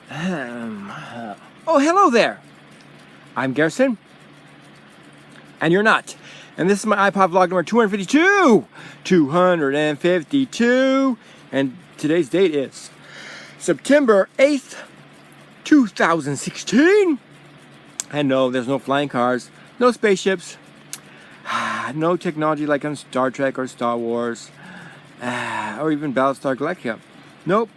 Oh, hello there. I'm Garrison. And you're not. And this is my iPod vlog number 252. 252. And today's date is September 8th, 2016. And no, there's no flying cars, no spaceships, no technology like on Star Trek or Star Wars, or even Battlestar Galactica. Nope.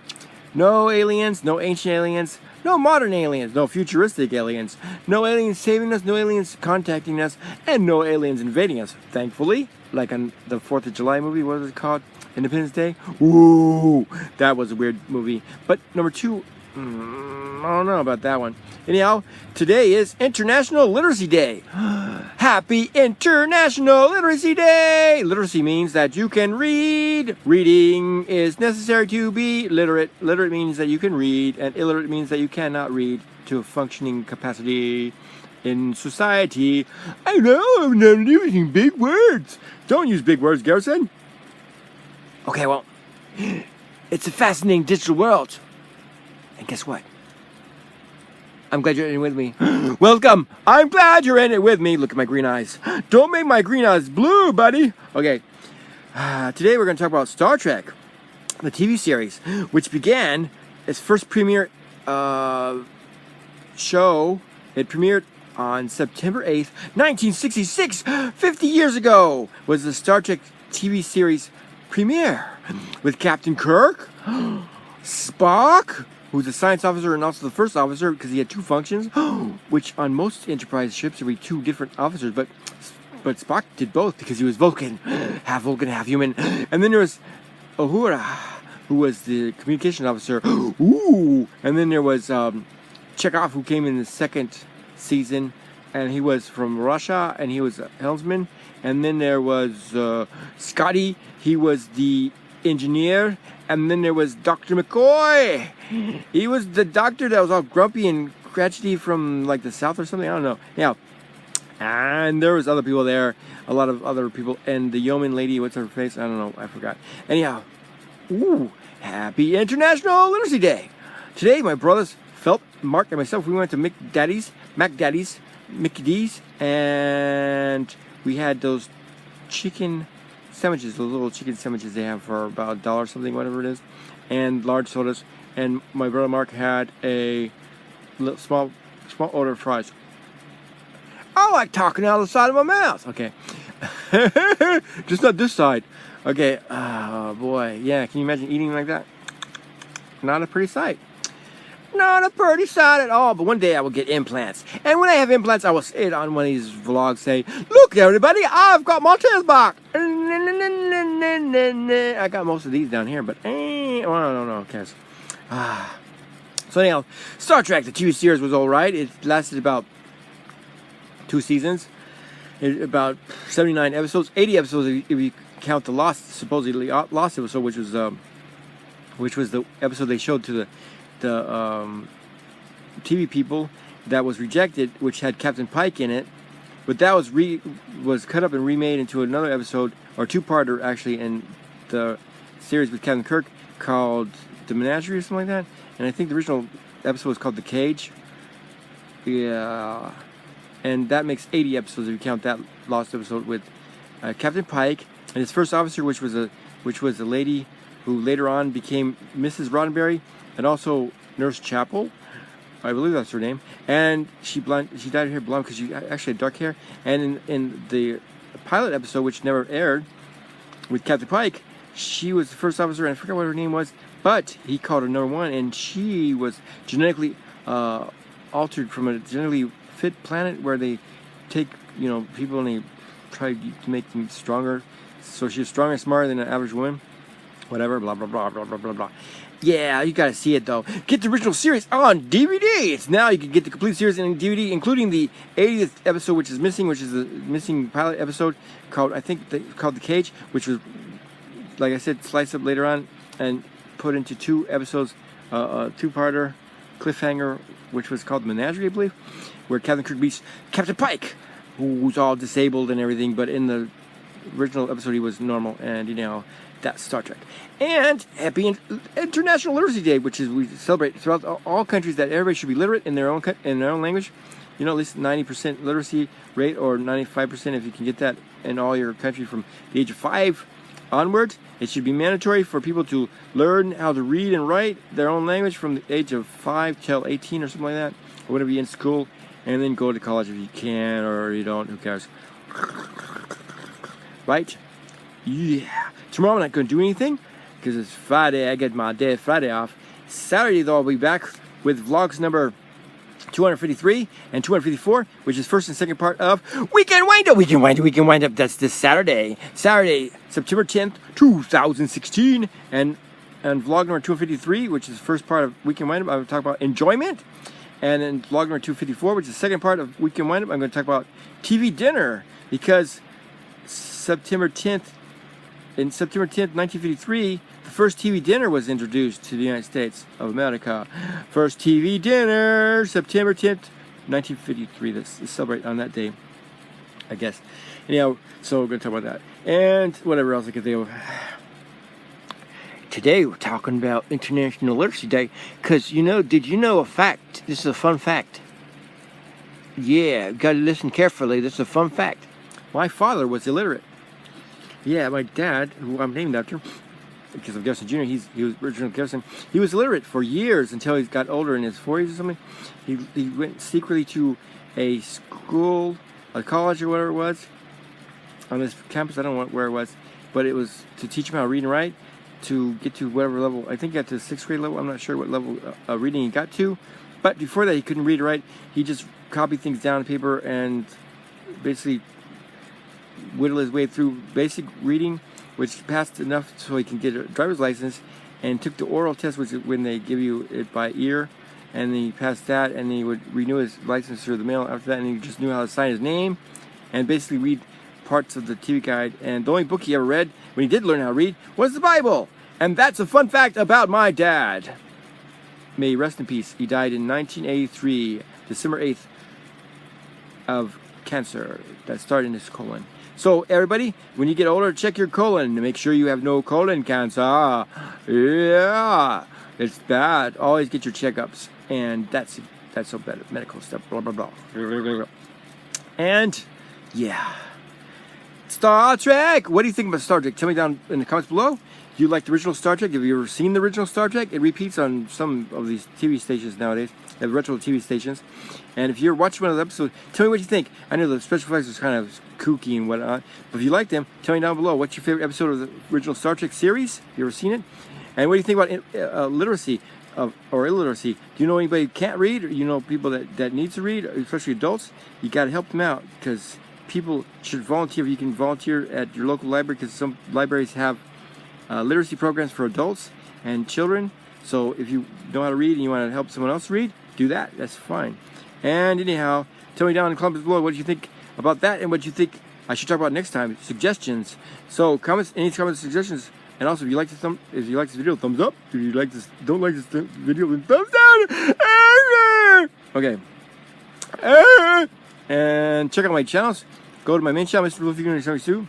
No aliens, no ancient aliens, no modern aliens, no futuristic aliens, no aliens saving us, no aliens contacting us, and no aliens invading us, thankfully. Like on the 4th of July movie, what was it called? Independence Day? Ooh, that was a weird movie. But number two, I don't know about that one. Anyhow, today is International Literacy Day. Happy International Literacy Day! Literacy means that you can read. Reading is necessary to be literate. Literate means that you can read, and illiterate means that you cannot read to a functioning capacity in society. I know, I'm not using big words. Don't use big words, Garrison. Okay, well, it's a fascinating digital world. And guess what? I'm glad you're in it with me. Welcome! I'm glad you're in it with me. Look at my green eyes. Don't make my green eyes blue, buddy. Okay. Today we're going to talk about Star Trek, the TV series, which began its first premiere show. It premiered on September 8th, 1966. 50 years ago was the Star Trek TV series premiere with Captain Kirk, Spock, who's a science officer and also the first officer because he had two functions, which on most Enterprise ships there were two different officers, but Spock did both because he was Vulcan, half human. And then there was Uhura, who was the communication officer. Ooh! And then there was Chekhov, who came in the second season, and he was from Russia, and he was a helmsman. And then there was Scotty, he was the engineer. And then there was Dr. McCoy. He was the doctor that was all grumpy and crotchety from like the south or something. I don't know. Yeah. And there was other people there. A lot of other people. And the yeoman lady, what's her face? I don't know. I forgot. Anyhow. Ooh. Happy International Literacy Day. Today, my brothers, Phelps, Mark, and myself, we went to Mac Daddy's, Mickey D's. And we had those chicken sandwiches, the little chicken sandwiches they have for about $1 something, whatever it is, and large sodas. And my brother Mark had a little small order of fries. I like talking out of the side of my mouth. Okay, just not this side. Okay, oh boy, yeah. Can you imagine eating like that? Not a pretty sight. Not a pretty sight at all, but one day I will get implants. And when I have implants, I will say it on one of these vlogs, say, look everybody, I've got my test box. I got most of these down here, but well, I don't know, guys. So anyhow, Star Trek, the TV series was alright. It lasted about 2 seasons. About 79 episodes, 80 episodes if you count the supposedly lost episode, which was the episode they showed to the TV people that was rejected, which had Captain Pike in it, but that was cut up and remade into another episode, or two-parter actually, in the series with Captain Kirk called The Menagerie or something like that. And I think the original episode was called The Cage. Yeah, and that makes 80 episodes if you count that lost episode with Captain Pike and his first officer, which was a lady who later on became Mrs. Roddenberry. And also Nurse Chapel, I believe that's her name. And she dyed her hair blonde because she actually had dark hair. And in the pilot episode, which never aired, with Captain Pike, she was the first officer, and I forgot what her name was, but he called her number one, and she was genetically altered from a genetically fit planet where they take people and they try to make them stronger. So she was stronger and smarter than an average woman. Whatever, blah blah blah blah blah blah blah. Yeah, you gotta see it though. Get the original series on DVD. It's now you can get the complete series in DVD, including the 80th episode, which is the missing pilot episode called The Cage, which was, like I said, sliced up later on and put into 2 episodes, two-parter cliffhanger, which was called The Menagerie, I believe, where Captain Kirk meets Captain Pike, who's all disabled and everything, but in the original episode he was normal, and That's Star Trek. And happy International Literacy Day, which is we celebrate throughout all countries that everybody should be literate in their own language. You know, at least 90% literacy rate, or 95% if you can get that in all your country from the age of 5 onwards. It should be mandatory for people to learn how to read and write their own language from the age of 5 till 18 or something like that, or whenever you're in school, and then go to college if you can, or you don't, who cares? Right? Yeah. Tomorrow I'm not going to do anything because it's Friday. I get my day Friday off. Saturday, though, I'll be back with vlogs number 253 and 254, which is first and second part of Weekend Wind Up. Weekend Wind Up. That's this Saturday, September 10th, 2016, and vlog number 253, which is the first part of Weekend Wind Up. I will talk about enjoyment, and then vlog number 254, which is the second part of Weekend Wind Up, I'm going to talk about TV dinner, because September 10th, 1953, the first TV dinner was introduced to the United States of America. First TV dinner, September 10th, 1953. Let's celebrate on that day, I guess. Anyhow, so we're going to talk about that. And whatever else I could think of. Today we're talking about International Literacy Day, because, you know, did you know a fact? This is a fun fact. Yeah, got to listen carefully. This is a fun fact. My father was illiterate. Yeah, my dad, who I'm named after, because of Jefferson Jr., he was originally Jefferson. He was illiterate for years until he got older, in his 40s or something. He went secretly to a school, a college or whatever it was, on this campus. I don't know where it was, but it was to teach him how to read and write, to get to whatever level. I think he got to the 6th grade level. I'm not sure what level of reading he got to. But before that, he couldn't read or write. He just copied things down on paper and basically whittle his way through basic reading, which passed enough so he can get a driver's license, and took the oral test, which is when they give you it by ear, and then he passed that, and then he would renew his license through the mail after that, and he just knew how to sign his name and basically read parts of the TV guide. And the only book he ever read when he did learn how to read was the Bible. And that's a fun fact about my dad. May he rest in peace. He died in 1983, December 8th, of cancer that started in his colon. So everybody, when you get older, check your colon to make sure you have no colon cancer. Yeah, it's bad. Always get your checkups, and that's so bad. Medical stuff. Blah blah blah. And yeah, Star Trek. What do you think about Star Trek? Tell me down in the comments below. Do you like the original Star Trek? Have you ever seen the original Star Trek? It repeats on some of these TV stations nowadays. They have retro TV stations. And if you're watching one of the episodes, tell me what you think. I know the special effects was kind of kooky and whatnot, but if you like them, tell me down below. What's your favorite episode of the original Star Trek series? You ever seen it? And what do you think about literacy or illiteracy? Do you know anybody who can't read, or you know people that need to read, especially adults? You got to help them out, because people should volunteer. You can volunteer at your local library, because some libraries have literacy programs for adults and children. So if you know how to read and you want to help someone else read, do that. That's fine. And anyhow, tell me down in the comments below what you think about that, and what you think I should talk about next time. Suggestions. So comments, any comments, suggestions. And also, if you like this video, thumbs up. If you like this, don't like this video, then thumbs down. Okay. And check out my channels. Go to my main channel, Mr. Blue Figure 1972.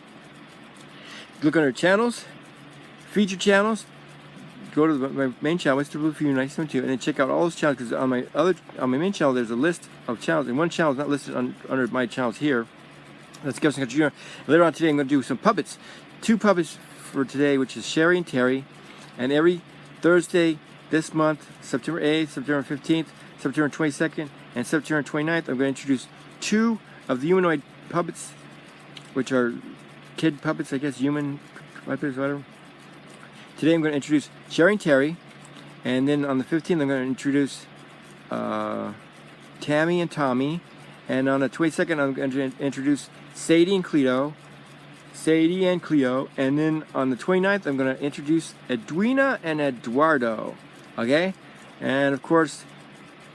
Look under channels, feature channels. Go to my main channel, Mr. Blue Figure 1972, and then check out all those channels, because on my main channel there's a list of channels, and one channel is not listed under my channels here. That's Jefferson Jr. Later on today, I'm going to do some puppets. 2 puppets for today, which is Sherry and Terry. And every Thursday this month, September 8th, September 15th, September 22nd, and September 29th, I'm going to introduce 2 of the humanoid puppets, which are kid puppets, I guess, human puppets, whatever. Today I'm going to introduce Sherry and Terry, and then on the 15th I'm going to introduce Tammy and Tommy, and on the 22nd I'm going to introduce Sadie and Cleo, and then on the 29th I'm going to introduce Edwina and Eduardo, okay? And of course,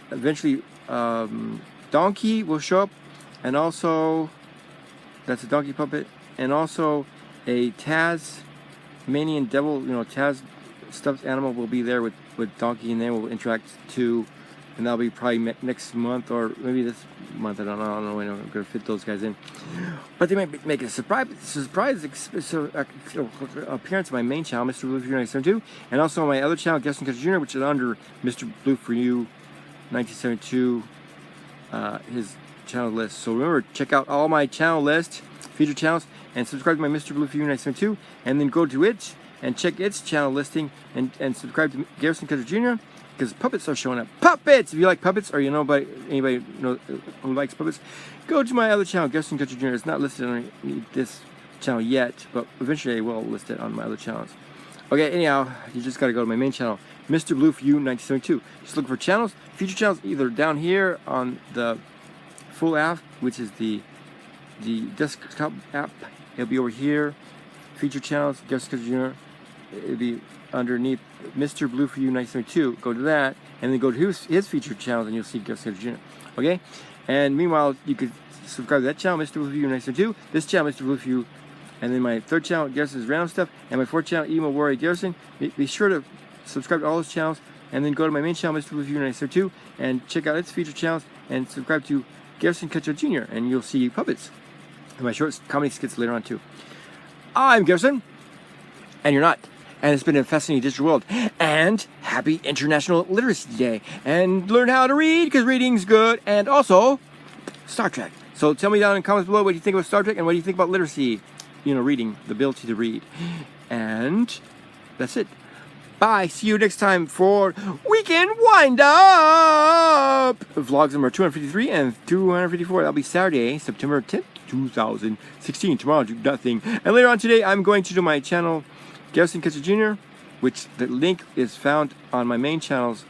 eventually Donkey will show up, and also, that's a donkey puppet, and also a Tasmanian devil, Taz stuffed animal will be there with Donkey, and they will interact to and that'll be probably next month or maybe this month. I don't know when I'm going to fit those guys in. But they might make a surprise appearance on my main channel, Mr. Blue for You 1972, and also on my other channel, Guesting Country Jr., which is under Mr. Blue for You 1972, his channel list. So remember, check out all my channel list, featured channels, and subscribe to my Mr. Blue for You 1972, and then go to it and check its channel listing and subscribe to Garrison Country Jr. because puppets are showing up. Puppets! If you like puppets, or you know anybody who likes puppets, go to my other channel, Garrison Country Jr. It's not listed on this channel yet, but eventually I will list it on my other channels. Okay, anyhow, you just got to go to my main channel, Mr. Blue for You 1972. Just look for channels, feature channels, either down here on the full app, which is the desktop app. It'll be over here. Feature channels, Garrison Country Jr. It'll be underneath Mr. Blue for You 1972. Go to that, and then go to his featured channels, and you'll see Garrison Country Jr. Okay? And meanwhile, you could subscribe to that channel, Mr. Blue for You 1972. This channel, Mr. Blue for You. And then my third channel, Garrison's Random Stuff. And my fourth channel, Emo Warrior Garrison. Be sure to subscribe to all those channels. And then go to my main channel, Mr. Blue for You 1972. And check out its featured channels. And subscribe to Garrison Country Jr. And you'll see puppets. And my short comedy skits later on, too. I'm Garrison. And you're not. And it's been a fascinating digital world. And happy International Literacy Day. And learn how to read, because reading's good. And also, Star Trek. So tell me down in the comments below what you think about Star Trek and what do you think about literacy. You know, reading, the ability to read. And that's it. Bye. See you next time for Weekend Wind Up. Vlogs number 253 and 254. That'll be Saturday, September 10th, 2016. Tomorrow, do nothing. And later on today, I'm going to do my channel, Garrison Country Jr., which the link is found on my main channel's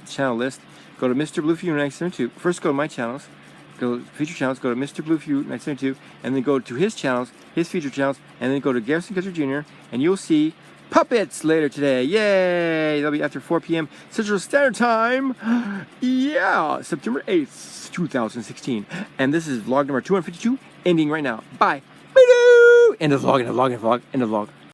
channel list. Go to Mr. Blue for You 1972. First, go to my channels. Go to feature channels, go to Mr. Blue for You 1972, and then go to his channels, his feature channels, and then go to Garrison Country Jr., and you'll see puppets later today. Yay! That'll be after 4 p.m. Central Standard Time. Yeah, September 8th, 2016. And this is vlog number 252, ending right now. Bye. Bye. End of vlog, end of vlog, end of vlog, end of vlog.